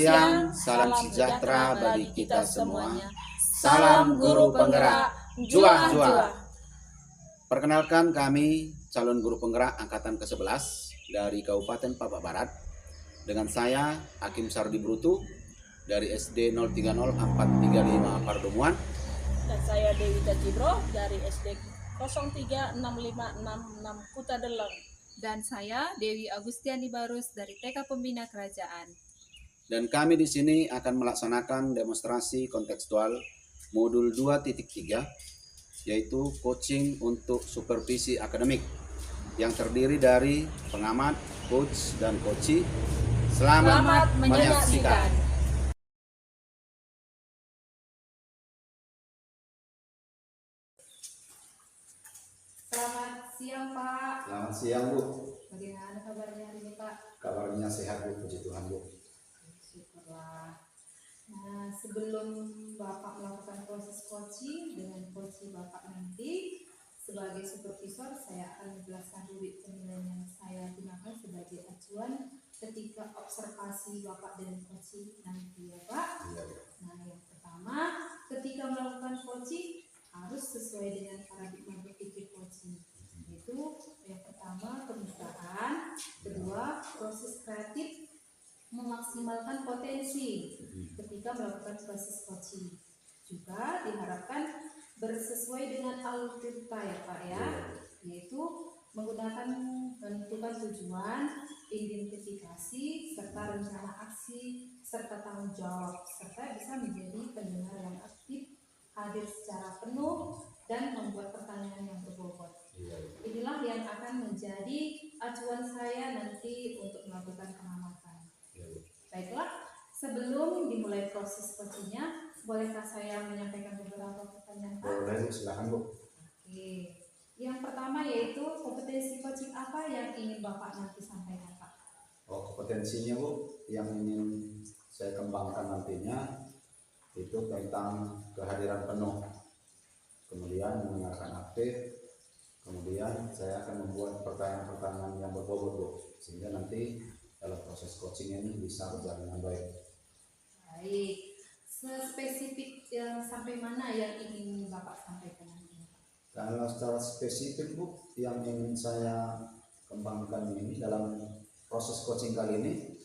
siang, salam sejahtera bagi kita semuanya. Salam guru penggerak, jua-jua. Perkenalkan, kami calon guru penggerak angkatan ke-11 dari Kabupaten Papua Barat. Dengan saya Hakim Sardi Brutu dari SD 030435 Pardomuan. Dan saya Dewi Tajibro dari SD 036566 Kuta Deleng. Dan saya Dewi Agustiani Barus dari TK Pembina Kerajaan. Dan kami di sini akan melaksanakan demonstrasi kontekstual modul 2.3, yaitu coaching untuk supervisi akademik, yang terdiri dari pengamat, coach, dan coachee. Selamat menyaksikan. Selamat siang, Pak. Selamat siang, Bu. Bagaimana kabarnya hari ini, Pak? Kabarnya sehat, Bu. Puji Tuhan, Bu. Syukurlah. Nah, sebelum Bapak melakukan proses coaching dengan coaching Bapak nanti sebagai supervisor, saya akan menjelaskan dulu penilaian yang saya gunakan sebagai acuan ketika observasi Bapak dan coaching nanti, ya Pak. Iya, Bu. Nah, yang pertama, ketika melakukan coaching harus sesuai dengan paradigma berpikir coaching, yaitu yang pertama kebukaan, kedua proses kreatif, memaksimalkan potensi ketika melakukan proses coaching. Juga diharapkan bersesuai dengan alur cerita, ya Pak ya, yaitu menggunakan menentukan tujuan, identifikasi, serta rencana aksi, serta tanggung jawab, serta bisa menjadi pendengar yang aktif, hadir secara penuh, dan membuat pertanyaan yang berbobot. Inilah yang akan menjadi acuan saya nanti untuk melakukan pengamatan. Baiklah, sebelum dimulai proses coachingnya, bolehkah saya menyampaikan beberapa pertanyaan, Pak? Boleh, silakan, Bu. Oke. Yang pertama yaitu kompetensi coaching apa yang ingin Bapak nanti sampaikan, Pak? Kompetensinya, Bu, yang ingin saya kembangkan nantinya itu tentang kehadiran penuh, kemudian mendengarkan aktif, kemudian saya akan membuat pertanyaan-pertanyaan yang berbobot, Bu, sehingga nanti dalam proses coaching ini bisa berjalan dengan baik. Baik, spesifik yang sampai mana yang ingin Bapak sampaikan nanti, Pak? Kalau secara spesifik, Bu, yang ingin saya kembangkan ini dalam proses coaching kali ini,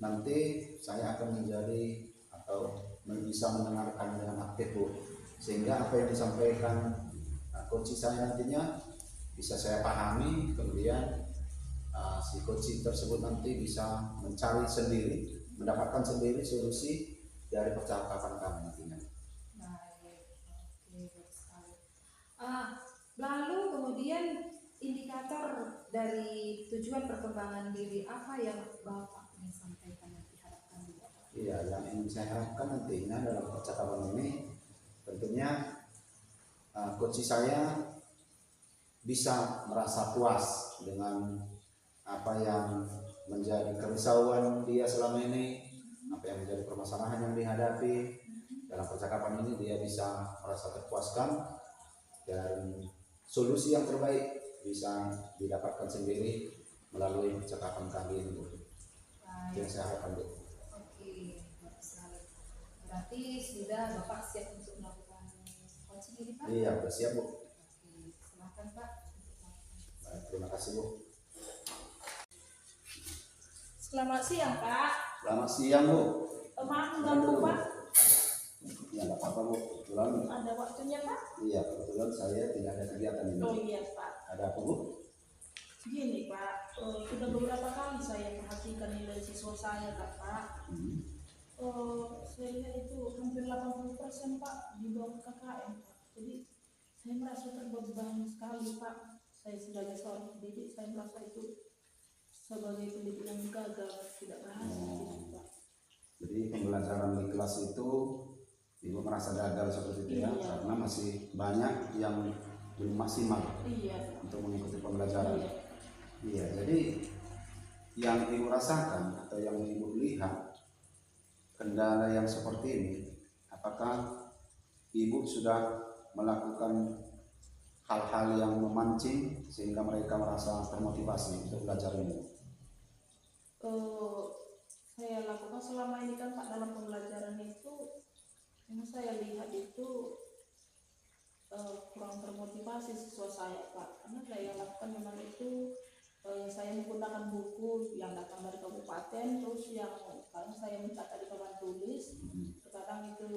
nanti saya akan menjadi atau bisa mendengarkan dengan aktif, Bu, sehingga apa yang disampaikan coaching saya nantinya bisa saya pahami, kemudian si coaching tersebut nanti bisa mencari sendiri, mendapatkan sendiri solusi dari percakapan kami nantinya. Baik, oke, baik sekali. Lalu kemudian indikator dari tujuan perkembangan diri apa yang Bapak ingin sampaikan nanti, harapkan di Bapak? Iya, yang ingin saya harapkan nantinya dalam percakapan ini tentunya coach saya bisa merasa puas dengan apa yang menjadi kerisauan dia selama ini, apa yang menjadi permasalahan yang dihadapi. Dalam percakapan ini dia bisa merasa terpuaskan dan solusi yang terbaik bisa didapatkan sendiri melalui percakapan kali ini, Bu. Yang saya harapkan, Bu. Oke, bagus sekali. Berarti sudah Bapak siap untuk melakukan coaching ini, Pak? Iya, sudah siap, Bu. Oke, silakan Pak. Baik, terima kasih, Bu. Selamat siang, Pak. Selamat siang, Bu. Maaf mengganggu, Pak. Ya, nggak apa-apa, Bu. Kebetulan, Ada waktunya, Pak? iya, kebetulan saya tidak ada kegiatan ini. Oh iya, Pak. Ada apa, Bu? Gini, Pak. Sudah beberapa kali saya perhatikan nilai siswa saya, Pak. Saya lihat itu hampir 80%, Pak, di bawah KKM, Pak. Jadi saya merasa terbebani sekali, Pak. Saya sebagai seorang pendidik, saya merasa itu sebagai pendidik yang gagal, tidak berhasil, gitu, Pak. Jadi pembelajaran di kelas itu Ibu merasa gagal seperti itu, ya, Iya. karena masih banyak yang belum maksimal Iya. untuk mengikuti pembelajaran. Iya. Iya, jadi yang Ibu rasakan atau yang Ibu lihat kendala yang seperti ini, apakah Ibu sudah melakukan hal-hal yang memancing sehingga mereka merasa termotivasi untuk belajar ini? saya lakukan selama ini kan Pak dalam pembelajaran itu, yang saya lihat itu kurang termotivasi siswa saya Pak, karena saya lakukan memang itu saya menggunakan buku yang datang dari kabupaten, terus yang kadang saya minta di papan tulis, terkadang itu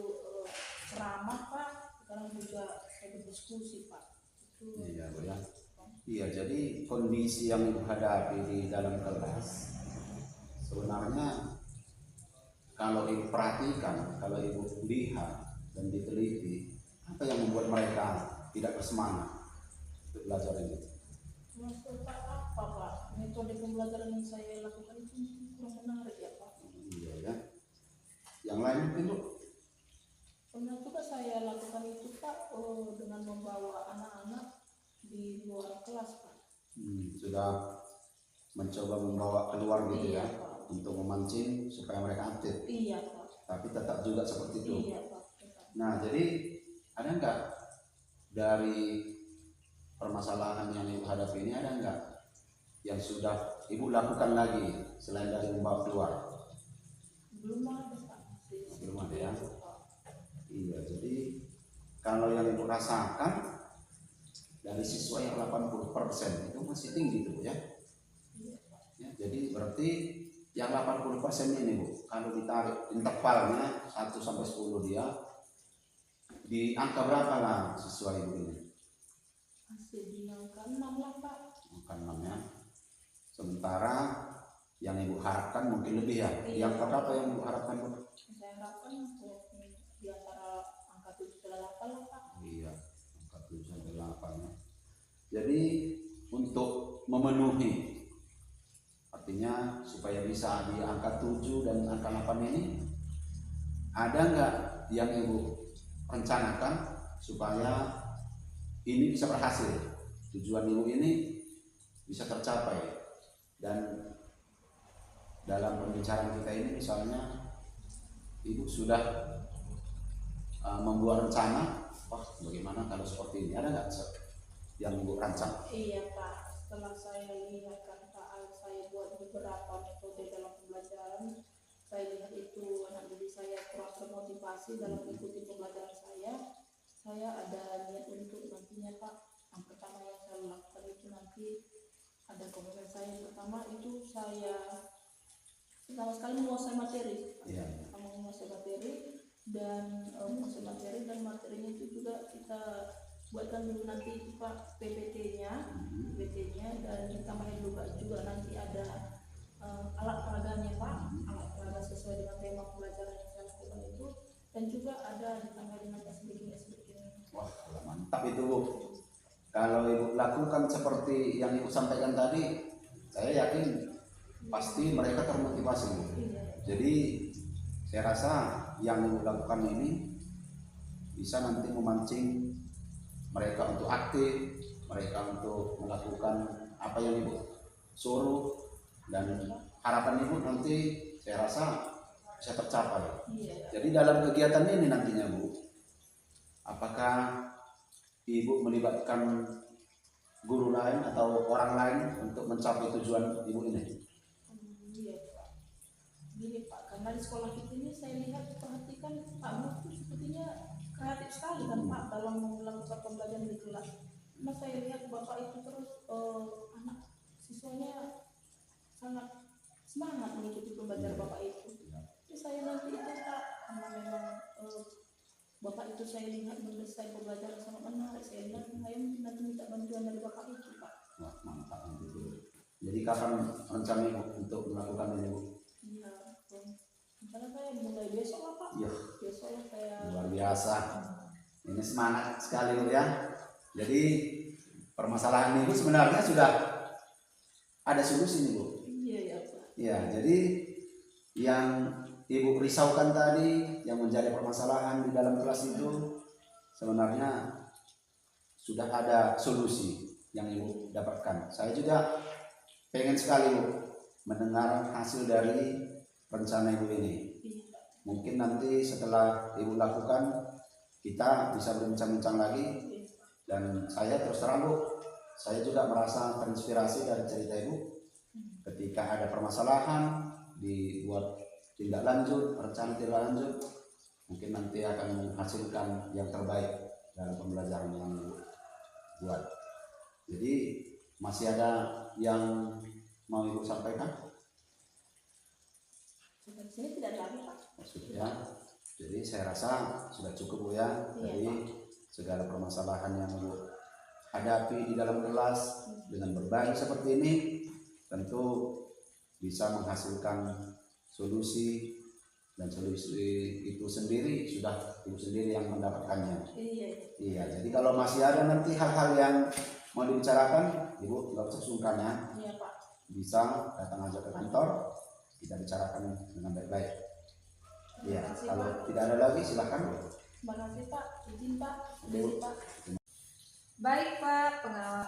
ceramah Pak, terkadang juga saya berdiskusi Pak. Itu Iya, Bu, ya. Iya, jadi kondisi yang Ibu hadapi di dalam kelas sebenarnya kalau Ibu perhatikan, kalau Ibu lihat dan diteliti, apa yang membuat mereka tidak bersemangat untuk belajar ini? maksud Pak apa Pak? Metode pembelajaran yang saya lakukan itu kurang menarik ya Pak. Iya ya. Yang lain mungkin Bu? Pernah juga saya lakukan itu Pak dengan membawa anak-anak di luar kelas Pak. Sudah mencoba membawa keluar gitu Iya ya, Pak. untuk memancing supaya mereka aktif, Iya Pak. tapi tetap juga seperti itu. Iya Pak. Nah, jadi ada nggak dari permasalahan yang Ibu hadapi ini, ada nggak yang sudah Ibu lakukan lagi selain dari membawa keluar? Belum ada Pak. Belum ada ya. Iya, jadi kalau yang Ibu rasakan dari siswa yang 80% itu masih tinggi itu ya. Ya, jadi berarti yang 80% ini Bu, kalau ditarik intervalnya 1 sampai 10 dia di angka berapa lah siswa Ibu ini? Masih di angka 6 lah Pak. Angka 6 ya. Sementara yang Ibu harapkan mungkin lebih ya. Di Iya. angka berapa yang Ibu harapkan Bu? Saya harapkan di antara angka 7 ke 8 lah Pak. Iya, angka 7 sampai 8 ya. Jadi untuk memenuhi, artinya supaya bisa di angka 7 dan angka 8 ini, ada nggak yang Ibu rencanakan supaya ini bisa berhasil, tujuan Ibu ini bisa tercapai? Dan dalam pembicaraan kita ini misalnya Ibu sudah membuat rencana, wah bagaimana kalau seperti ini, ada nggak yang Ibu rancang? Iya Pak, setelah saya lihat kan Pak, saya buat beberapa metode dalam pembelajaran, saya lihat itu anak didik saya kurang termotivasi dalam mengikuti pembelajaran saya ada niat untuk nantinya Pak, yang pertama yang saya lakukan itu nanti ada komitmen saya yang pertama itu saya pertama sekali menguasai materi. Iya. Menguasai materi dan menguasai materi dan materinya itu juga kita buatkan dulu nanti itu Pak PPT-nya dan ditambahin juga nanti ada alat peraganya Pak, alat peraga sesuai dengan tema pembelajaran yang saya lakukan itu, dan juga ada ditambahin nanti sedikit. Wah, mantap itu Bu. Kalau Ibu lakukan seperti yang Ibu sampaikan tadi, saya yakin pasti mereka termotivasi Bu. Iya. Jadi saya rasa yang Ibu lakukan ini bisa nanti memancing mereka untuk aktif, mereka untuk melakukan apa yang Ibu suruh, dan harapan Ibu nanti saya rasa bisa tercapai. Iya. Jadi dalam kegiatan ini nantinya Bu, apakah Ibu melibatkan guru lain atau orang lain untuk mencapai tujuan Ibu ini? Iya Pak. Gini Pak, karena di sekolah kita ini saya lihat perhatikan Pak Guru itu sepertinya kreatif sekali kan Pak dalam melakukan pembelajaran di kelas. Karena saya lihat Bapak itu terus anak siswanya sangat semangat mengikuti pembelajaran Bapak itu. Jadi saya nanti itu Pak, karena memang Bapak itu saya lihat mendesain pembelajaran sangat menarik. Saya lihat saya mungkin nanti minta bantuan dari Bapak itu Pak. Wah, mantap itu. Jadi kapan rencana Ibu untuk melakukan ini Bu? Iya, misalnya saya mulai besok lah Pak. Iya. Besok lah saya. Luar biasa. Ini semangat sekali Bu ya. Jadi permasalahan Ibu sebenarnya sudah ada solusi nih Bu. Iya ya Pak. Ya, jadi yang Ibu risaukan tadi, yang menjadi permasalahan di dalam kelas itu sebenarnya sudah ada solusi yang Ibu dapatkan. Saya juga pengen sekali Bu mendengar hasil dari rencana Ibu ini. Mungkin nanti setelah Ibu lakukan, kita bisa berbincang-bincang lagi. Dan saya terus terang Bu, saya juga merasa terinspirasi dari cerita Ibu. Ketika ada permasalahan dibuat tindak lanjut, rencana tindak lanjut, mungkin nanti akan menghasilkan yang terbaik dalam pembelajaran yang buat. Jadi masih ada yang mau Ibu sampaikan? Sampai sini tidak ada lagi Pak. Ya, jadi saya rasa sudah cukup Bu ya. Iya, Jadi segala permasalahan yang Ibu hadapi di dalam kelas dengan berbagi seperti ini tentu bisa menghasilkan solusi, dan solusi itu sendiri sudah Ibu sendiri yang mendapatkannya. Iya. Iya, jadi kalau masih ada nanti hal-hal yang mau dibicarakan, Ibu nggak usah sungkan ya. Iya Pak. Bisa datang aja ke kantor, kita bicarakan dengan baik-baik. Iya, Terima kasih, kalau Pak. tidak ada lagi silahkan. Terima kasih Pak. Izin Pak. Izin Pak. Baik Pak,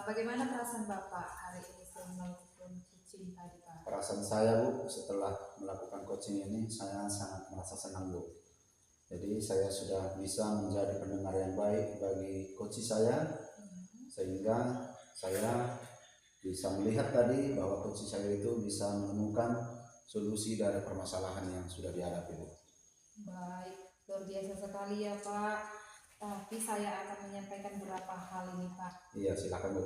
bagaimana perasaan Bapak hari ini setelah melakukan coaching tadi Pak? Perasaan saya Bu, setelah melakukan coaching ini saya sangat merasa senang Bu. Jadi saya sudah bisa menjadi pendengar yang baik bagi coach saya, sehingga saya bisa melihat tadi bahwa coach saya itu bisa menemukan solusi dari permasalahan yang sudah dihadapi Bu. Baik, luar biasa sekali ya Pak. Tapi saya akan menyampaikan beberapa hal ini Pak. Iya, silakan Bu.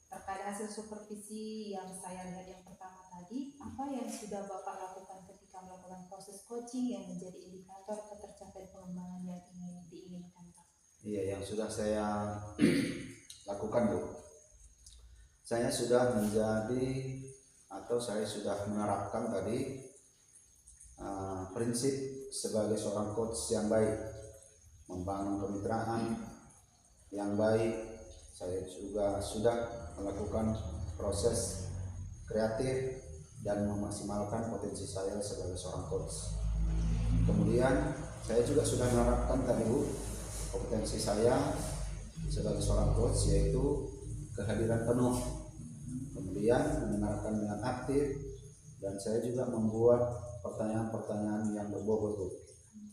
Terkait hasil supervisi yang saya lihat yang pertama tadi, apa yang sudah Bapak lakukan ketika melakukan proses coaching yang menjadi indikator ketercapaian pengembangan yang diinginkan Pak? Iya, yang sudah saya lakukan Bu. Saya sudah menjadi atau saya sudah menerapkan tadi prinsip sebagai seorang coach yang baik, membangun kemitraan yang baik. Saya juga sudah melakukan proses kreatif dan memaksimalkan potensi saya sebagai seorang coach. Kemudian saya juga sudah menerapkan tadi Bu, kompetensi saya sebagai seorang coach, yaitu kehadiran penuh, kemudian mendengarkan dengan aktif, dan saya juga membuat pertanyaan-pertanyaan yang berbobot Bu.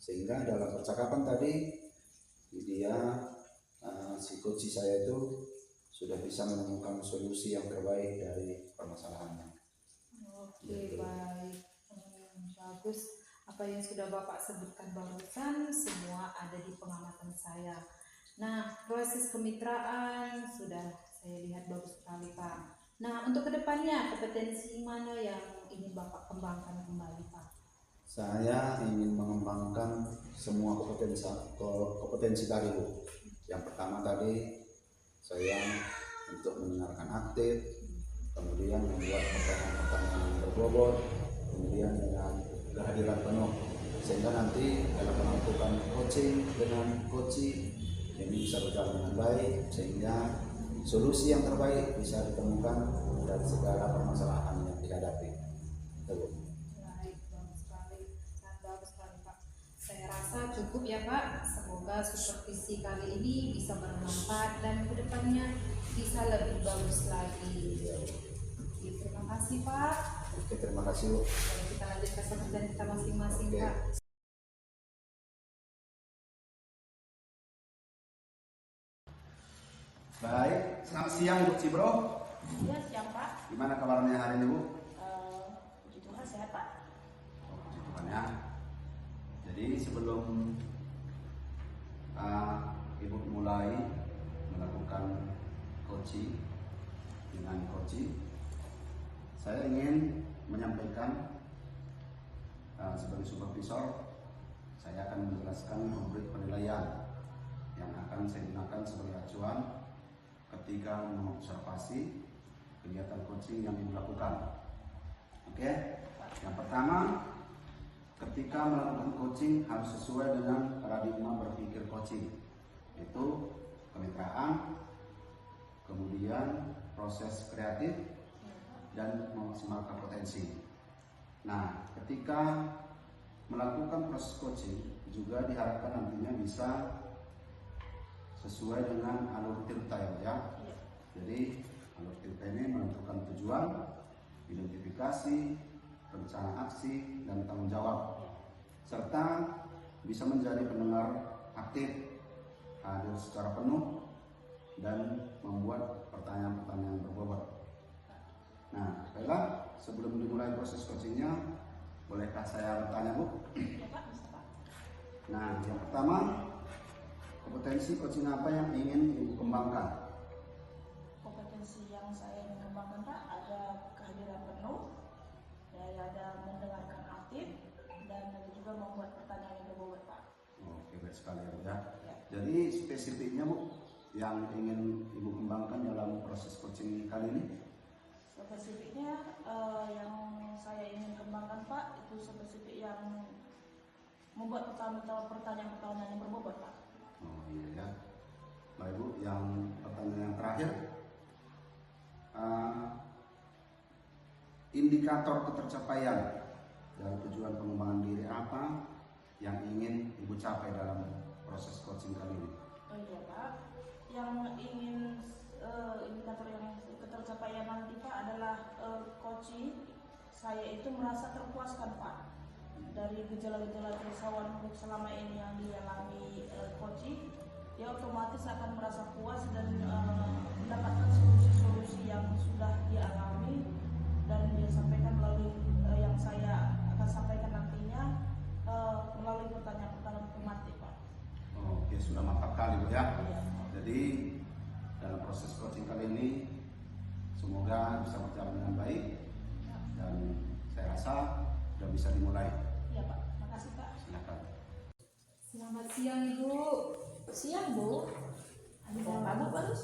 Sehingga dalam percakapan tadi si coach saya itu sudah bisa menemukan solusi yang terbaik dari permasalahannya. Oke, baik. Bagus. Apa yang sudah Bapak sebutkan barusan semua ada di pengamatan saya. Nah, proses kemitraan sudah saya lihat bagus sekali Pak. Nah, untuk kedepannya kompetensi mana yang ingin Bapak kembangkan kembali Pak? Saya ingin mengembangkan semua kompetensi tadi Bu. Yang pertama tadi saya untuk mendengarkan aktif, kemudian membuat pertanyaan-pertanyaan yang berbobot, kemudian dengan kehadiran penuh, sehingga nanti dalam melakukan coaching dengan coaching ini bisa berjalan dengan baik, sehingga solusi yang terbaik bisa ditemukan dari segala permasalahan yang dihadapi. Baik, bagus sekali. Sangat bagus sekali Pak. Saya rasa cukup ya Pak. Semoga supervisi kali ini bisa bermanfaat dan kedepannya bisa lebih bagus lagi. Oke, terima kasih Pak. Oke, terima kasih Bu. Jadi kita lanjut ke pekerjaan kita masing-masing Oke. Pak. Baik, selamat siang Bu Cibro. Iya siang Pak. Gimana kabarnya hari ini Bu? Puji Tuhan sehat Pak. Oh, puji Tuhan ya. Jadi sebelum Ibu mulai melakukan coaching dengan coaching, saya ingin menyampaikan sebagai supervisor, saya akan menjelaskan memberi penilaian yang akan saya gunakan sebagai acuan ketika mengobservasi kegiatan coaching yang dilakukan. Oke, yang pertama, ketika melakukan coaching harus sesuai dengan paradigma berpikir coaching, yaitu kemitraan, kemudian proses kreatif, dan memaksimalkan potensi. Nah, ketika melakukan proses coaching juga diharapkan nantinya bisa sesuai dengan alur tirta ya. Jadi alur tirta ini menentukan tujuan, identifikasi, rencana aksi, dan tanggung jawab, serta bisa menjadi pendengar aktif, hadir secara penuh, dan membuat pertanyaan-pertanyaan berbobot. Nah, baiklah, sebelum dimulai proses coachingnya, Bolehkah saya bertanya, Bu? Ya Pak, bisa Pak. Nah, yang pertama, kompetensi coaching apa yang ingin Ibu kembangkan? Kompetensi yang saya ingin kembangkan Pak, ada kehadiran penuh, ya, ada mendengarkan aktif, dan ada juga membuat pertanyaan yang berbobot Pak. Oke, baik sekali ya, Bu ya. Ya. Jadi spesifiknya, Bu, yang ingin Ibu kembangkan dalam proses coaching kali ini? Spesifiknya yang saya ingin kembangkan Pak, itu spesifik yang membuat pertanyaan-pertanyaan yang berbobot Pak. Oh iya ya. Baik Bu, yang pertanyaan yang terakhir, indikator ketercapaian dari tujuan pengembangan diri apa yang ingin Ibu capai dalam proses coaching kali ini? Oh iya Pak, yang ingin indikator yang ketercapaian nanti Pak adalah coaching saya itu merasa terpuaskan Pak dari gejala-gejala kerisauan selama ini yang dialami coaching, dia otomatis akan merasa puas dan mendapatkan solusi-solusi yang sudah dialami dan dia sampaikan melalui yang saya akan sampaikan nantinya melalui pertanyaan-pertanyaan tematik Pak. Oke, sudah mantap kali Bu ya. Iya. Jadi dalam proses coaching kali ini semoga bisa berjalan dengan baik dan saya rasa sudah bisa dimulai. Iya Pak, makasih Pak. Silakan. Selamat siang Ibu. Siang Bu. Ada apa Bu Barus?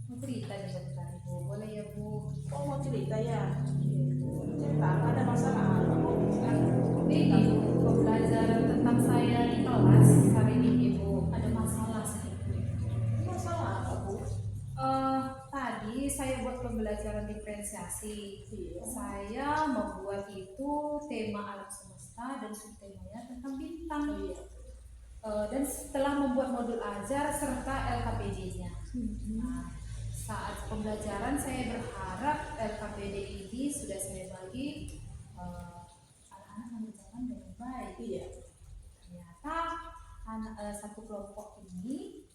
Mau cerita nih sebentar Ibu, boleh ya Bu? Oh mau cerita ya? Cerita apa, ada masalah apa Bu? Ini pembelajaran tentang saya di kelas hari ini Ibu, ada masalah sedikit. Masalah apa Bu? Tadi saya buat pembelajaran diferensiasi. Iya. Saya membuat itu tema alam semesta dan subtemanya tentang bintang. Oh iya. Dan setelah membuat modul ajar serta LKPD-nya. Nah, saat pembelajaran saya berharap LKPD ini sudah saya bagi anak-anak mengerjakan dengan baik. Iya. Ternyata satu kelompok ini,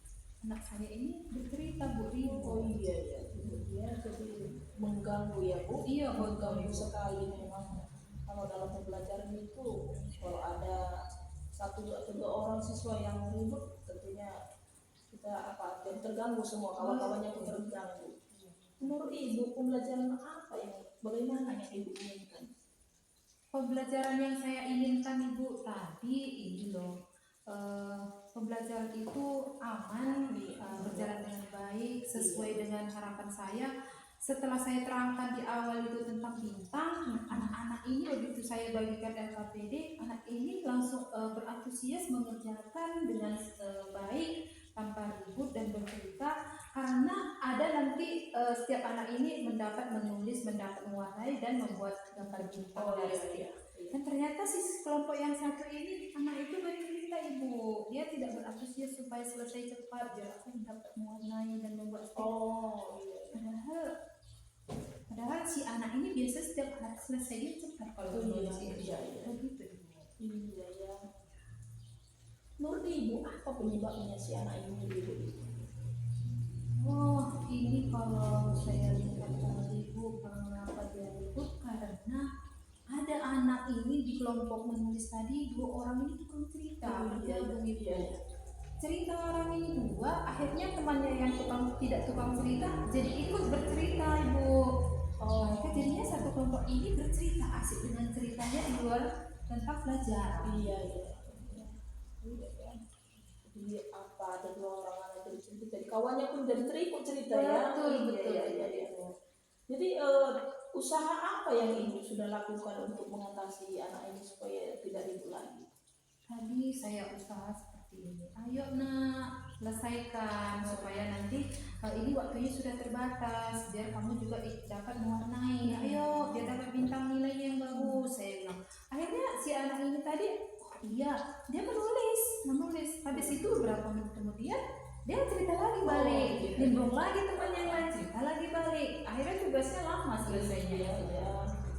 anak saya ini bercerita Bu Ribu. Oh iya ya. Dia jadi mengganggu ya Bu. Iya, Mengganggu sekali memang. Kalau dalam pembelajaran itu kalau ada satu atau dua orang siswa yang ribut, tentunya kita jadi terganggu semua, kawan-kawannya pun terganggu. Menurut Ibu pembelajaran apa yang bagaimana yang Ibu inginkan? Pembelajaran yang saya inginkan Ibu tadi ini loh, pembelajaran itu aman, berjalan dengan baik sesuai dengan harapan saya. Setelah saya terangkan di awal itu tentang bintang, anak-anak ini begitu saya bagikan LKPD, anak ini langsung berantusias mengerjakan dengan baik tanpa ribut dan bercerita, karena ada nanti setiap anak ini mendapat menulis, mendapat mewarnai dan membuat gambar bintang dari saya. Dan ternyata si kelompok yang satu ini, anak itu bercerita Ibu, dia tidak berantusias supaya selesai cepat, biar aku dapat mewarnai dan membuat Oh iya. Padahal si anak ini biasa setiap hari selesai dia cepat kalau menulis itu. Iya. Begitu Ibu. Iya ya. Menurut Ibu apa penyebabnya si anak ini ribut? Oh, ini kalau saya lihat dari Ibu, mengapa dia ribut? Karena ada anak ini di kelompok menulis tadi, dua orang ini tukang cerita. Iya. Cerita orang ini dua, akhirnya temannya yang tidak tukang cerita jadi ikut bercerita Ibu. Maka jadinya satu kelompok ini bercerita asik dengan ceritanya di luar tentang pelajaran. Iya. Jadi apa ada dua orang anak bercerita, jadi kawannya pun jadi terikut cerita ya. Betul. Iya. Jadi usaha apa yang Ibu sudah lakukan untuk mengatasi anak ini supaya tidak ribut lagi? Tadi saya usaha seperti ini. Ayo nak, selesaikan supaya nanti ini waktunya sudah terbatas, biar kamu juga dapat mewarnai. Ayo, biar dapat bintang nilai yang bagus. Saya bilang. Akhirnya si anak ini tadi, oh iya, dia menulis. Habis itu beberapa menit kemudian dia cerita lagi balik, nimbrung lagi temannya yang lain, cerita lagi balik. Akhirnya tugasnya lama selesainya. Iya.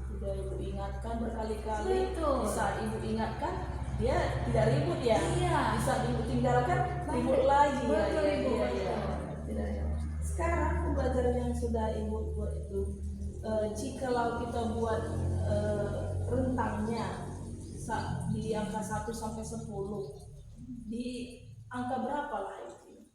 Sudah Ibu ingatkan berkali-kali. Betul. Di saat Ibu ingatkan dia tidak ribut ya. Iya. Di saat Ibu tinggalkan ribut lagi. Betul, Ibu. Tidak. Sekarang pembelajaran yang sudah Ibu buat itu, jikalau kita buat rentangnya di angka 1 sampai 10, di angka berapa lah itu?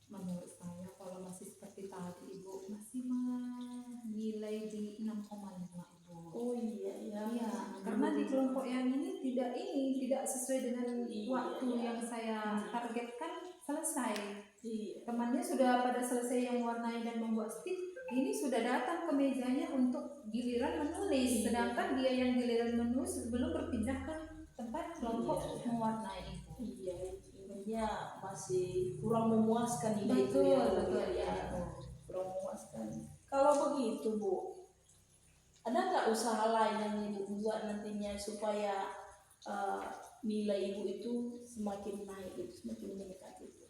Menurut saya kalau masih seperti tadi Ibu masih menilai di 6,5 Ibu. Oh iya ya. Iya, karena di kelompok yang ini tidak sesuai dengan Iya, waktu iya. yang saya targetkan selesai. Iya. Temannya sudah pada selesai yang warnai dan membuat stick, ini sudah datang ke mejanya untuk giliran menulis, sedangkan dia yang giliran menulis belum berpindah ke tempat kelompok mewarnai Ibu. Iya, intinya masih kurang memuaskan ide itu Betul, ya. betul ya. ya. Kurang memuaskan. Kalau begitu Bu, ada nggak usaha lain yang Ibu buat nantinya supaya nilai Ibu itu semakin naik, itu semakin meningkat itu?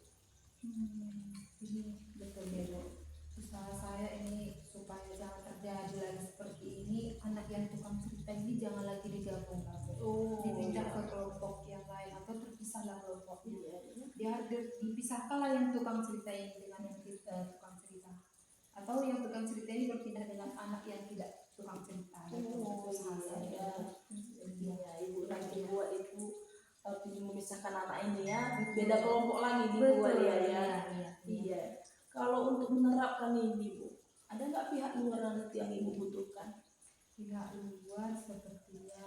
Ini betul ya Bu. Usaha saya ini supaya jangan terjadi lagi seperti ini, anak yang tukang cerita ini jangan lagi digabung lagi. Oh, Dipindah ke kelompok yang lain atau terpisahlah kelompoknya. iya, iya. Biar dipisahkanlah yang tukang cerita ini dengan yang tukang cerita, atau yang tukang cerita ini berpindah dengan anak yang tidak tukang cerita. Oh, Usaha saya. iya. Iya, Ibu nanti buat itu memisahkan anak ini ya, beda kelompok lagi dibuat Betul ya. iya. Iya. Kalau untuk menerapkan ini Bu, ada nggak pihak luar nanti yang Ibu butuhkan? Pihak luar sepertinya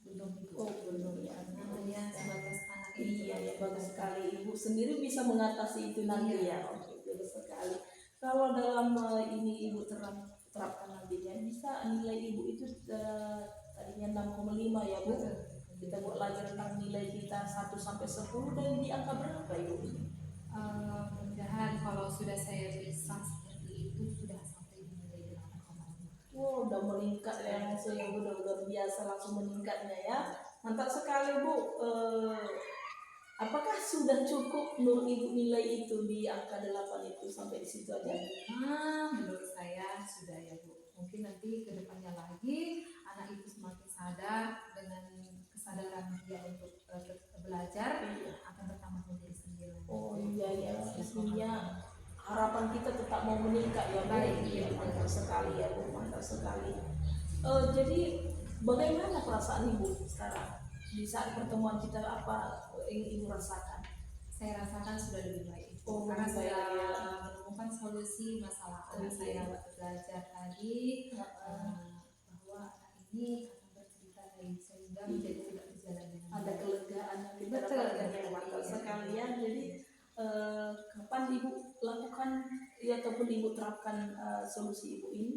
belum Ibu. Oh, belum ya. Karena hanya sebatas anak ini. Iya ya, bagus sekali. Ibu sendiri bisa mengatasi itu nanti ya. Oke, bagus sekali. Kalau dalam ini Ibu terapkan nantinya, bisa nilai Ibu itu tadinya 6,5 ya Bu. Kita buat lagi tentang nilai kita 1 sampai 10 dan di angka berapa Ibu? Mudah-mudahan kalau sudah saya bisa seperti itu sudah sampai di nilai 8,5. Wow, udah meningkat ya, maksudnya udah luar biasa langsung meningkatnya ya. Mantap sekali Bu. Apakah sudah cukup menurut Ibu nilai itu di angka 8 itu sampai di situ aja? Menurut saya sudah ya Bu. Mungkin nanti ke depannya lagi anak itu semakin sadar dengan kesadaran dia untuk belajar akan bertambah menjadi 9. Oh iya ya, pastinya harapan kita tetap mau meningkat ya. Baik, iya, mantap sekali ya Bu, mantap sekali. Jadi bagaimana perasaan Ibu sekarang di saat pertemuan kita, apa yang Ibu rasakan? Saya rasakan sudah lebih baik. Oh, Karena baik, saya ya. menemukan solusi masalah anak iya. saya waktu belajar tadi, bahwa anak ini akan bercerita baik sehingga menjadi tidak berjalan dengan Ada baik. kelegaan yang kita Betul, dapatkan yang betul. mantap sekali ya. Jadi kapan Ibu lakukan ya, ataupun Ibu terapkan solusi Ibu ini?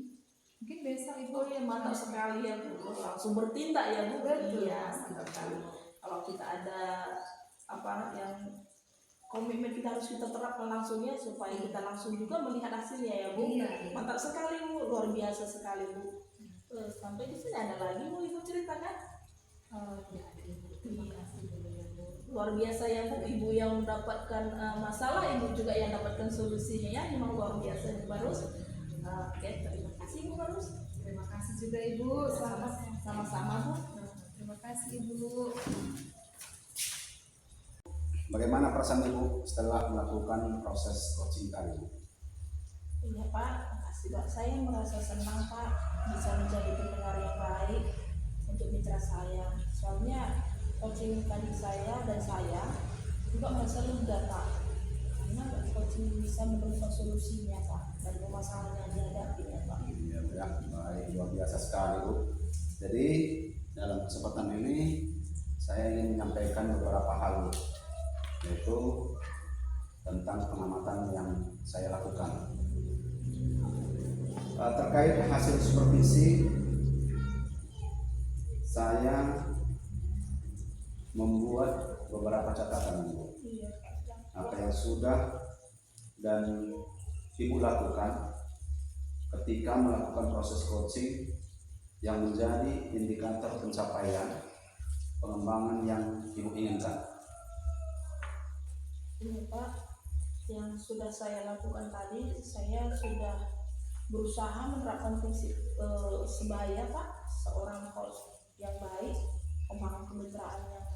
Mungkin besok Ibu. Oh ya, mantap sekali ya Bu, langsung bertindak ya Bu. Betul. Iya, mantap sekali. Kalau kita ada apa yang komitmen, kita harus kita terapkan langsung ya, supaya kita langsung juga melihat hasilnya ya Bu. Iya. Mantap sekali Bu, luar biasa sekali Bu. Sampai di sini ada lagi Bu Ibu ceritakan? Ya, Ibu. Terima kasih dulu ya Bu. Luar biasa ya Bu, Ibu yang mendapatkan masalah, Ibu juga yang dapatkan solusinya ya. Memang luar biasa Bu Barus. Oke, terima kasih Bu Barus. Terima kasih juga Ibu. Selamat. Sama-sama Bu. Terima kasih Ibu. Bagaimana perasaan Ibu setelah melakukan proses coaching tadi? Iya Pak, makasih Pak. Saya merasa senang Pak bisa menjadi pendengar yang baik untuk mitra saya. Soalnya coaching tadi saya dan saya juga merasa lega Pak, karena coaching bisa menemukan solusinya Pak dari masalah yang dihadapi ya Pak. Iya ya, baik, luar biasa sekali Bu. Jadi dalam kesempatan ini saya ingin menyampaikan beberapa hal Bu, yaitu tentang pengamatan yang saya lakukan terkait hasil supervisi. Saya membuat beberapa catatan Bu, Iya apa yang sudah dan Ibu lakukan ketika melakukan proses coaching yang menjadi indikator pencapaian pengembangan yang Ibu inginkan. Ini Pak, yang sudah saya lakukan tadi, saya sudah berusaha menerapkan prinsip sebaya Pak, seorang host yang baik, pemahaman kemitraan yang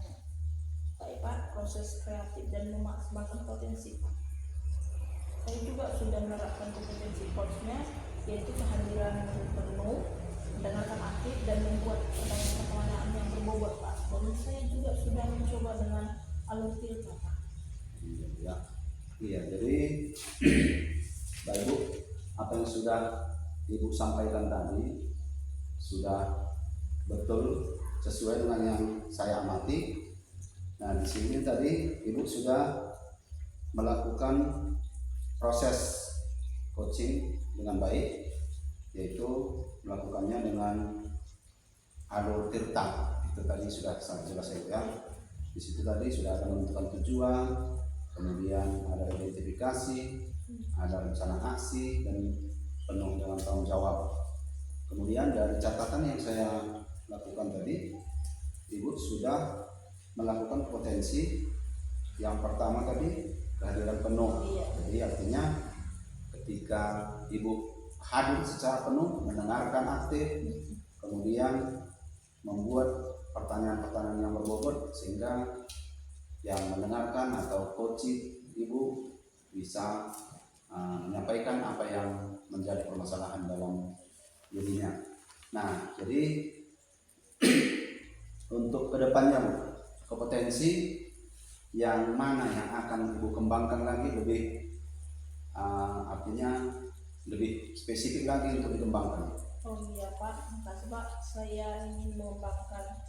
baik Pak, proses kreatif dan memaksimalkan potensi Pak. Saya juga sudah menerapkan kompetensi coachnya, yaitu kehadiran penuh, mendengarkan aktif dan membuat pertanyaan-pertanyaan yang berbobot Pak. Dan saya juga sudah mencoba dengan alur filter Pak. Ya, iya. Jadi Bapak Ibu, apa yang sudah Ibu sampaikan tadi sudah betul sesuai dengan yang saya amati. Nah, di sini tadi Ibu sudah melakukan proses coaching dengan baik, yaitu melakukannya dengan alur tirta. Itu tadi sudah sangat jelas ya. Di situ tadi sudah ada menentukan tujuan, kemudian ada identifikasi, ada rencana aksi, dan penuh dengan tanggung jawab. Kemudian dari catatan yang saya lakukan tadi, Ibu sudah melakukan potensi. Yang pertama tadi kehadiran penuh. Jadi artinya ketika Ibu hadir secara penuh, mendengarkan aktif, kemudian membuat pertanyaan-pertanyaan yang berbobot sehingga yang mendengarkan atau coaching Ibu bisa menyampaikan apa yang menjadi permasalahan dalam dirinya. Nah, jadi untuk kedepannya Bu, kompetensi yang mana yang akan Ibu kembangkan lagi lebih artinya lebih spesifik lagi untuk dikembangkan? Oh iya Pak, makasih Pak. Saya ingin mengembangkan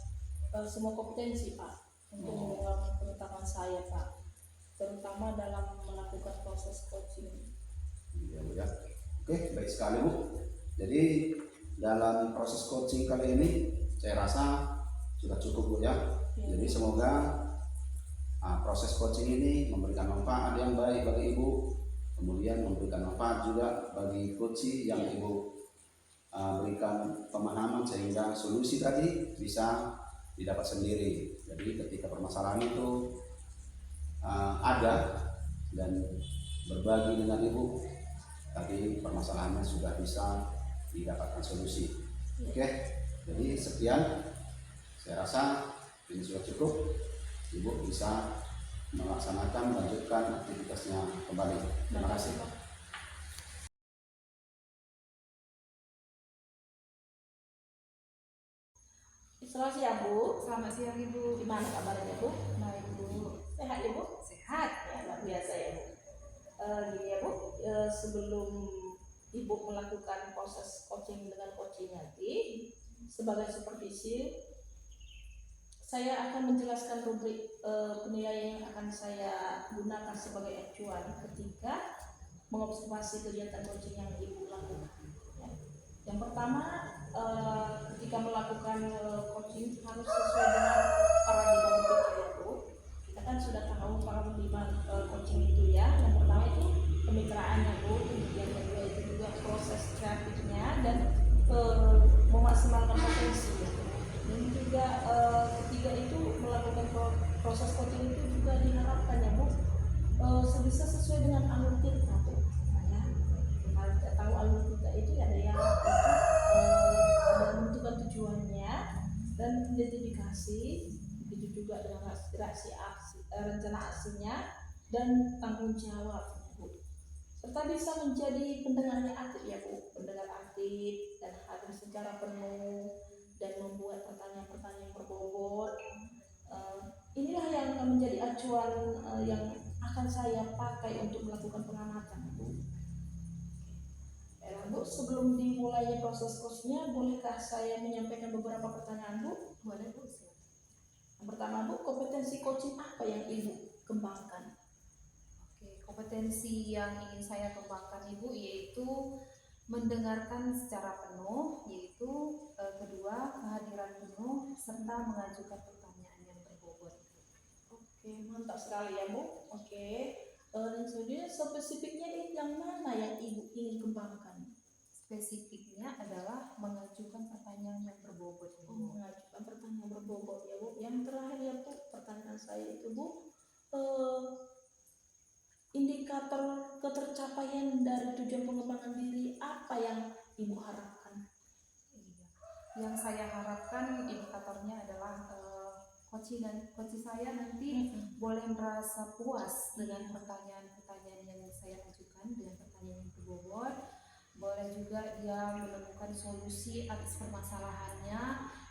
semua kompetensi Pak untuk mengembangkan pengetahuan saya Pak, terutama dalam melakukan proses coaching. Iya Bu ya. Oke, baik sekali Bu. Jadi dalam proses coaching kali ini saya rasa sudah cukup Bu ya. Jadi semoga proses coaching ini memberikan manfaat yang baik bagi Ibu, kemudian memberikan manfaat juga bagi coaching yang Ibu berikan pemahaman sehingga solusi tadi bisa didapat sendiri. Jadi ketika permasalahan itu ada dan berbagi dengan Ibu, tadi permasalahannya sudah bisa didapatkan solusi. Oke, jadi sekian. Saya rasa ini sudah cukup. Ibu bisa melanjutkan aktivitasnya kembali. Terima kasih. Selamat siang Bu. Selamat siang Ibu. Gimana kabarnya Bu? Baik Bu. Sehat ya Bu? Sehat. Ya, luar biasa ya Bu. Gini ya Bu, sebelum Ibu melakukan proses coaching dengan coaching nanti, sebagai supervisi, saya akan menjelaskan rubrik penilaian yang akan saya gunakan sebagai acuan ketika mengobservasi kegiatan coaching yang Ibu lakukan. Ya. Yang pertama, ketika melakukan coaching harus sesuai dengan paradigma berpikir ya Bu. Kita kan sudah tahu paradigma coaching itu ya. Yang pertama itu pemitraannya Bu, kemudian kedua itu juga proses kreatifnya dan memaksimalkan potensi. Dan juga ketiga itu melakukan proses coaching itu juga diharapkan ya Bu sebisa sesuai dengan alur kita Bu. Ya, kalau kita tahu alur kita itu ada yang menentukan tujuannya dan identifikasi, begitu juga dengan rencana aksinya dan tanggung jawab Bu. Serta bisa menjadi pendengarnya aktif ya Bu, pendengar aktif dan hadir secara penuh dan membuat pertanyaan-pertanyaan yang berbobot. Inilah yang menjadi acuan yang akan saya pakai untuk melakukan pengamatan Bu. Bu, sebelum dimulai proses coachingnya, bolehkah saya menyampaikan beberapa pertanyaan Bu? Boleh Bu. Yang pertama Bu, kompetensi coaching apa yang Ibu kembangkan? Oke, kompetensi yang ingin saya kembangkan Ibu yaitu mendengarkan secara penuh, yaitu kedua kehadiran penuh serta mengajukan pertanyaan yang berbobot. Oke, mantap sekali ya Bu. Oke, dan selanjutnya spesifiknya yang mana yang Ibu ingin kembangkan? Spesifiknya adalah mengajukan pertanyaan yang berbobot. Mengajukan pertanyaan berbobot ya Bu. Yang terakhir ya Bu, pertanyaan saya itu Bu, indikator ketercapaian dari tujuan pengembangan diri apa yang Ibu harapkan? Yang saya harapkan indikatornya adalah coach saya nanti boleh merasa puas dengan pertanyaan-pertanyaan yang saya ajukan dengan pertanyaan yang berbobot. Boleh juga dia menemukan memberikan solusi atas permasalahannya,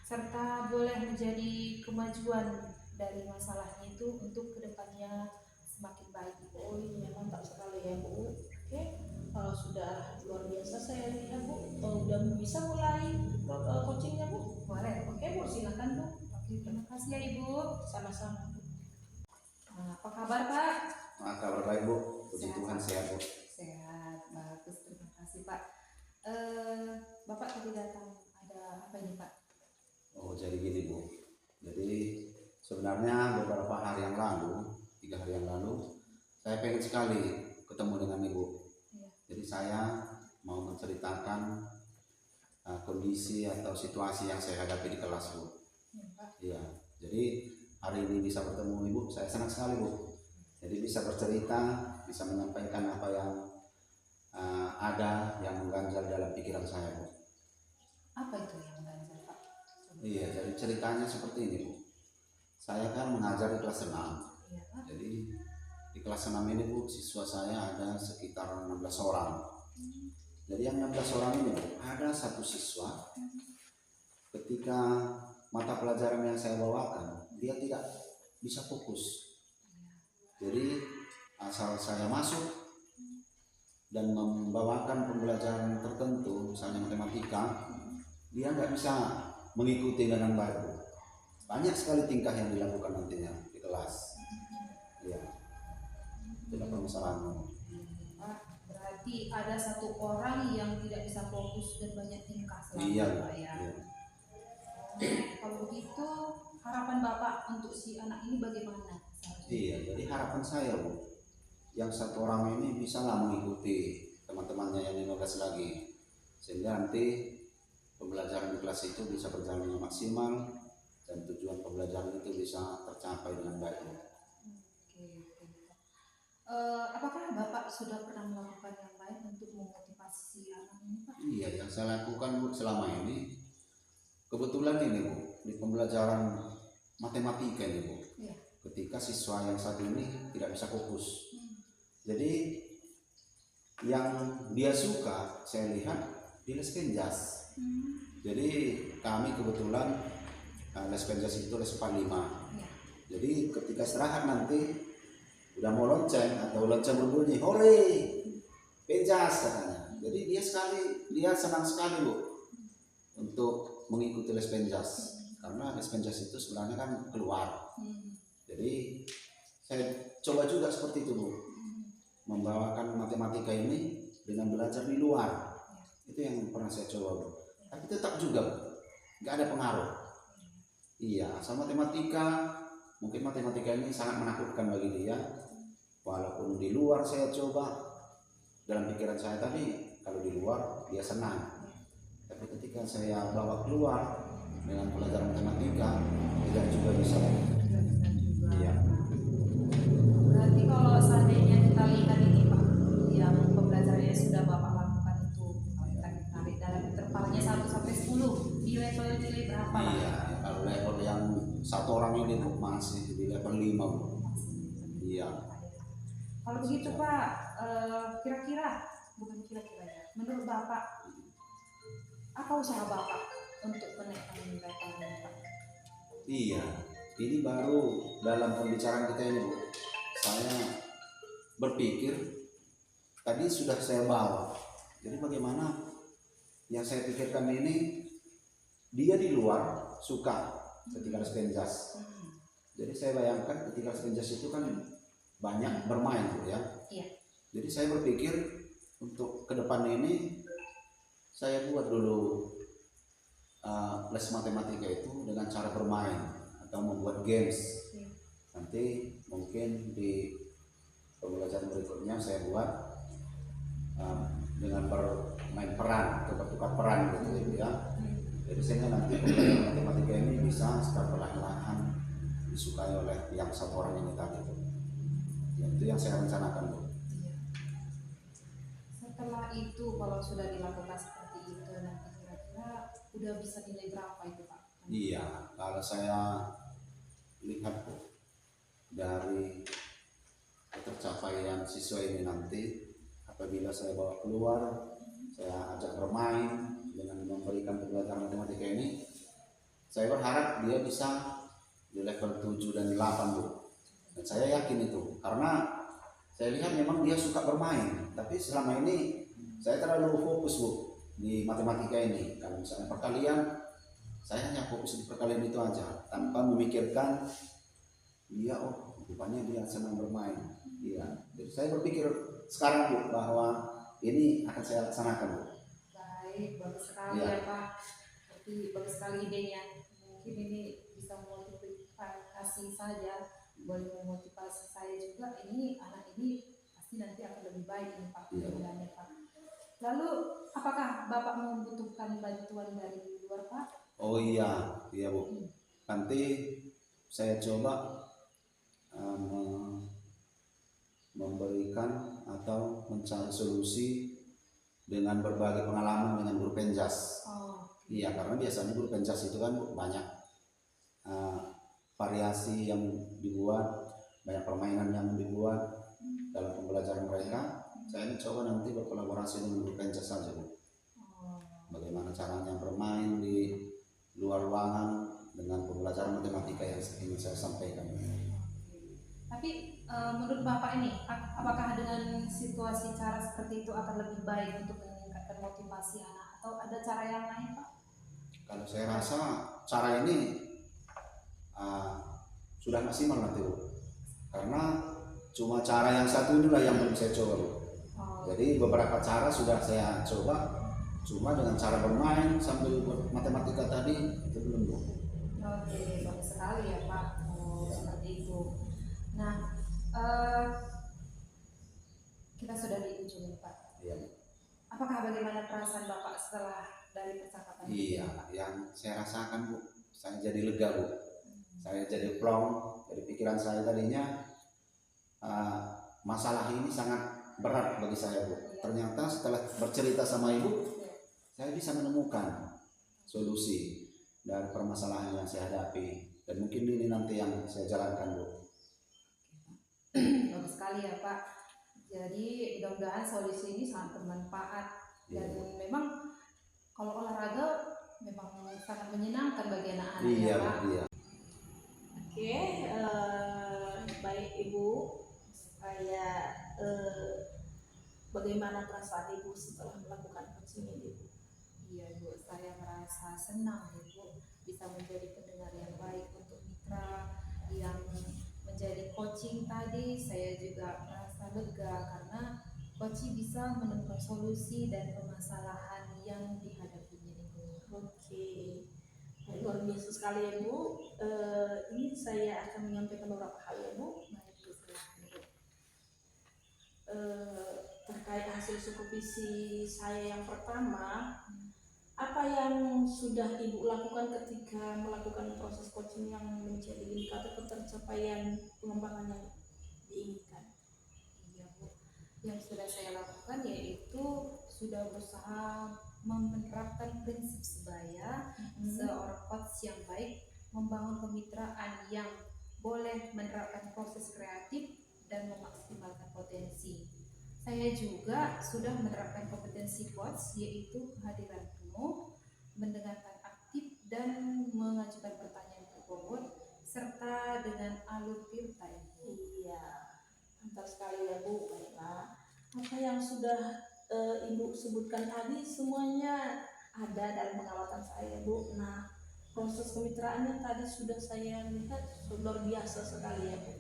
serta boleh menjadi kemajuan dari masalahnya itu untuk kedepannya semakin baik. Oh iya, mantap sekali ya Bu. Oke, kalau sudah luar biasa saya lihat Bu. Udah bisa mulai coachingnya Bu? Boleh. Oke Bu, silakan Bu. Oke, terima kasih ya Ibu. Sama-sama Bu. Apa kabar Pak? Kabar baik Bu, puji Tuhan sehat Bu. Sehat, bagus, terima kasih Pak. Bapak tadi datang, ada apa ini Pak? Oh jadi gini Bu, jadi sebenarnya beberapa hari yang lalu, 3 hari yang lalu, saya pengen sekali ketemu dengan Ibu. Iya. Jadi saya mau menceritakan kondisi atau situasi yang saya hadapi di kelas Bu. Iya Pak. Iya, jadi hari ini bisa bertemu Ibu, saya senang sekali Bu. Jadi bisa bercerita, bisa menyampaikan apa yang ada yang mengganjal dalam pikiran saya Bu. Apa itu yang mengganjal Pak? Iya, jadi ceritanya seperti ini Bu. Saya kan mengajar di kelas 6. Iya Pak. Jadi di kelas 6 ini Bu, siswa saya ada sekitar 16 orang. Jadi yang 16 orang ini Bu, ada satu siswa ketika mata pelajaran yang saya bawakan, dia tidak bisa fokus. Jadi asal saya masuk dan membawakan pembelajaran tertentu, misalnya matematika, dia nggak bisa mengikuti dengan baik. Banyak sekali tingkah yang dilakukan nantinya di kelas. Ya, tidak permasalahan. Pak, berarti ada satu orang yang tidak bisa fokus dan banyak tingkah selalu Iya, Pak ya. iya. Kalau begitu harapan Bapak untuk si anak ini bagaimana? Iya, jadi harapan saya Bu, yang satu orang ini bisalah mengikuti teman-temannya yang 15 lagi, sehingga nanti pembelajaran di kelas itu bisa berjalan dengan maksimal dan tujuan pembelajaran itu bisa tercapai dengan baik. Oke. Apakah Bapak sudah pernah melakukan yang lain untuk memotivasi si anak ini Pak? Iya, yang saya lakukan Bu selama ini, kebetulan ini Bu, di pembelajaran matematika ini Bu, Iya. ketika siswa yang satu ini tidak bisa fokus. Jadi yang dia suka saya lihat di les penjas. Jadi kami kebetulan les penjas itu les 45. Iya. Jadi ketika istirahat nanti udah mau lonceng atau lonceng berbunyi, hore, penjas katanya. Jadi dia senang sekali Bu untuk mengikuti les penjas, karena les penjas itu sebenarnya kan keluar. Jadi saya coba juga seperti itu Bu, membawakan matematika ini dengan belajar di luar. Itu yang pernah saya coba Bu. Tapi tetap juga Bu, nggak ada pengaruh. Iya, asal matematika, mungkin matematika ini sangat menakutkan bagi dia. Walaupun di luar saya coba, dalam pikiran saya tadi kalau di luar dia senang. Tapi ketika saya bawa keluar dengan pelajaran matematika, tidak juga bisa. Iya. Berarti kalau seandainya kita lihat ini Pak, yang pembelajarannya sudah Bapak lakukan itu, kalau kita tarik dalam intervalnya 1 sampai 10, di level nilai berapa lah? Iya, kalau level yang satu orang ini Bu, masih di level 5 Bu. Iya. Kalau begitu Pak, bukan kira-kira ya, menurut Bapak, apa usaha Bapak untuk menaikkan levelnya Pak? Iya, ini baru dalam pembicaraan kita ini Bu, saya berpikir tadi sudah saya bawa. Jadi bagaimana yang saya pikirkan ini, dia di luar suka ketika les penjas. Jadi saya bayangkan ketika les penjas itu kan banyak bermain Bu ya. Iya. Jadi saya berpikir untuk ke depan ini saya buat dulu les matematika itu dengan cara bermain atau membuat games. Nanti mungkin di pembelajaran berikutnya saya buat dengan bermain peran atau bertukar peran gitu ya. Jadi sehingga nanti pembelajaran matematika ini bisa secara perlahan-lahan disukai oleh yang satu orang ini tadi. Ya, itu yang saya rencanakan Bu. Iya. Setelah itu kalau sudah dilakukan seperti itu, nanti kira-kira udah bisa nilai berapa itu Pak? Iya, kalau saya lihat Bu, dari ketercapaian siswa ini nanti, apabila saya bawa keluar, saya ajak bermain dengan memberikan pembelajaran matematika ini. Saya berharap dia bisa di level 7 dan 8 Bu. Dan saya yakin itu karena saya lihat memang dia suka bermain, tapi selama ini saya terlalu fokus Bu di matematika ini. Kalau misalnya perkalian, saya hanya fokus di perkalian itu aja tanpa memikirkan dia, oh rupanya dia senang bermain. Iya. Jadi saya berpikir sekarang Bu bahwa ini akan saya laksanakan Bu. Baik, bagus sekali Iya. ya Pak. Jadi bagus sekali idenya. Mungkin ini bisa memotivasi saja, boleh memotivasi saya juga. Ini anak ini pasti nanti akan lebih baik ini Pak. Iya. Mudah-mudahan ya Pak. Lalu apakah Bapak membutuhkan bantuan dari luar Pak? Oh iya, iya Bu. Nanti saya coba memberikan atau mencari solusi dengan berbagai pengalaman dengan guru penjas. Oh, Iya, karena biasanya guru penjas itu kan banyak variasi yang dibuat, banyak permainan yang dibuat dalam pembelajaran mereka. Saya coba nanti berkolaborasi dengan guru penjas saja Bu. Bagaimana caranya bermain di luar ruangan dengan pembelajaran matematika yang ingin saya sampaikan. Tapi menurut Bapak ini, apakah dengan situasi cara seperti itu akan lebih baik untuk meningkatkan motivasi anak atau ada cara yang lain Pak? Kalau saya rasa cara ini sudah maksimal nanti Bu. Karena cuma cara yang satu inilah yang belum saya coba Bu. Jadi beberapa cara sudah saya coba, cuma dengan cara bermain sambil matematika tadi itu belum Bu. Oke, bagus sekali ya Pak. Seperti itu. Nah, kita sudah di ujung Pak. Iya. Apakah bagaimana perasaan Bapak setelah dari percakapan ini, Iya, Pak? yang saya rasakan Bu, saya jadi lega Bu. Saya jadi plong dari pikiran saya tadinya masalah ini sangat berat bagi saya Bu. Ternyata setelah bercerita sama Ibu, saya bisa menemukan solusi dari permasalahan yang saya hadapi. Dan mungkin ini nanti yang saya jalankan Bu. Bagus sekali ya Pak. Jadi mudah-mudahan solusi ini sangat bermanfaat dan memang kalau olahraga memang sangat menyenangkan bagi anak-anak Iya, ya Pak. iya. Oke, baik Ibu, saya bagaimana perasaan Ibu setelah melakukan coaching ini Ibu? Iya Bu, saya merasa senang Ibu bisa menjadi pendengar yang baik untuk mitra yang menjadi coaching tadi. Saya juga merasa lega karena coaching bisa menemukan solusi dan permasalahan yang dihadapinya Ibu. Oke, luar biasa sekali ya Bu. Ini saya akan menyampaikan beberapa hal ya Bu. Baik Bu, silakan Bu. Terkait hasil supervisi saya yang pertama, apa yang sudah Ibu lakukan ketika melakukan proses coaching yang menjadi indikator ketercapaian pengembangan yang diinginkan? Iya Bu, yang sudah saya lakukan yaitu sudah berusaha menerapkan prinsip sebaya seorang coach yang baik, membangun kemitraan yang boleh menerapkan proses kreatif dan memaksimalkan potensi. Saya juga sudah menerapkan kompetensi coach yaitu kehadiran penuh, mendengarkan aktif dan mengajukan pertanyaan berbobot serta dengan alur tirta. Iya, mantap sekali ya Bu. Baiklah, apa yang sudah Ibu sebutkan tadi semuanya ada dalam pengamatan saya Bu. Nah, proses kemitraannya tadi sudah saya lihat luar biasa sekali ya Bu.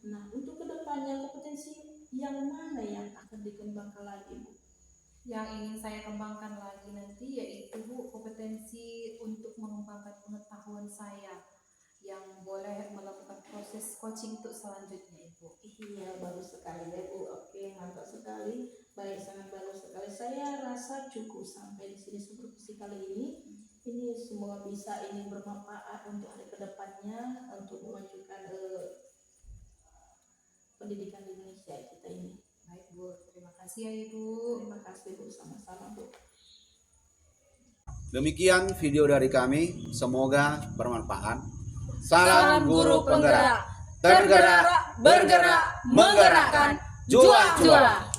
Nah, untuk kedepannya kompetensi yang mana yang akan dikembangkan lagi Bu? Yang ingin saya kembangkan lagi nanti yaitu Bu, kompetensi untuk mengembangkan pengetahuan saya yang boleh melakukan proses coaching untuk selanjutnya Ibu. Iya, bagus sekali ya Bu. Oke, mantap sekali. Baik, sangat bagus sekali. Saya rasa cukup sampai di sini supervisi kali ini. Ini semoga bisa ini bermanfaat untuk hari kedepannya untuk memajukan pendidikan di Indonesia kita ini. Baik Bu, terima kasih ya Ibu. Terima kasih Bu, sama-sama Bu. Demikian video dari kami, semoga bermanfaat. Salam guru penggerak, tergerak, bergerak, menggerakkan, juara.